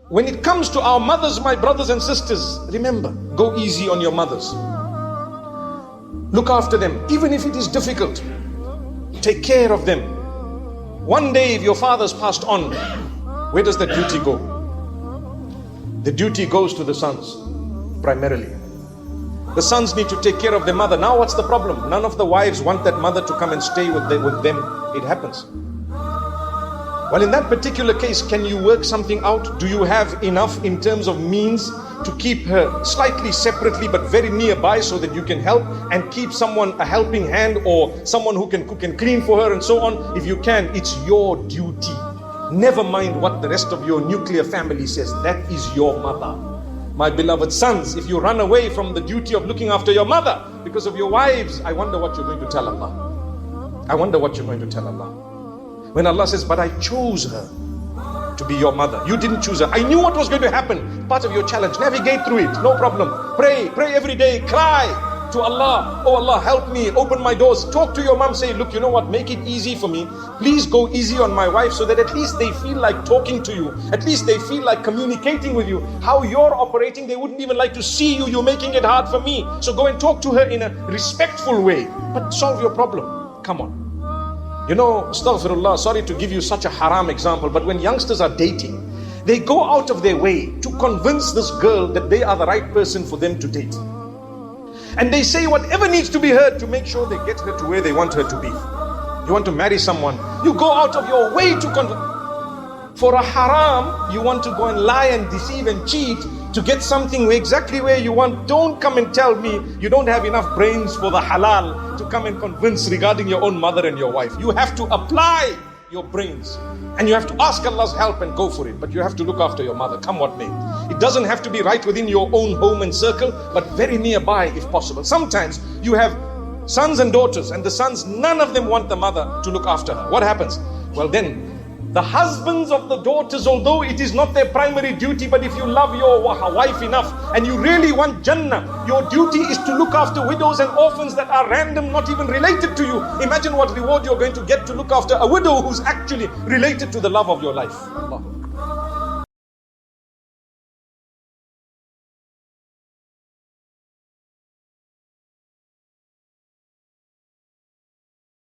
when it comes to our mothers, my brothers and sisters, remember, go easy on your mothers. Look after them, even if it is difficult. Take care of them. One day, if your father's passed on, where does that duty go? The duty goes to the sons, primarily. The sons need to take care of their mother. Now what's the problem? None of the wives want that mother to come and stay with them. It happens. Well, in that particular case, can you work something out? Do you have enough in terms of means to keep her slightly separately but very nearby so that you can help and keep someone, a helping hand, or someone who can cook and clean for her and so on? If you can, it's your duty. Never mind what the rest of your nuclear family says. That is your mother. My beloved sons, if you run away from the duty of looking after your mother because of your wives, I wonder what you're going to tell Allah. I wonder what you're going to tell Allah. When Allah says, but I chose her to be your mother. You didn't choose her. I knew what was going to happen. Part of your challenge. Navigate through it. No problem. Pray every day. Cry to Allah. Oh Allah, help me. Open my doors. Talk to your mom. Say, look, you know what? Make it easy for me. Please go easy on my wife so that at least they feel like talking to you. At least they feel like communicating with you. How you're operating, they wouldn't even like to see you. You're making it hard for me. So go and talk to her in a respectful way. But solve your problem. Come on. You know, astaghfirullah, sorry to give you such a haram example, but when youngsters are dating, they go out of their way to convince this girl that they are the right person for them to date. And they say whatever needs to be heard to make sure they get her to where they want her to be. You want to marry someone, you go out of your way to convince. For a haram, you want to go and lie and deceive and cheat to get something exactly where you want. Don't come and tell me you don't have enough brains for the halal to come and convince regarding your own mother and your wife. You have to apply your brains and you have to ask Allah's help and go for it. But you have to look after your mother, come what may. It doesn't have to be right within your own home and circle, but very nearby if possible. Sometimes you have sons and daughters, and the sons, none of them want the mother to look after her. What happens? Well then, the husbands of the daughters, although it is not their primary duty, but if you love your wife enough and you really want Jannah, your duty is to look after widows and orphans that are random, not even related to you. Imagine what reward you're going to get to look after a widow who's actually related to the love of your life. Allah.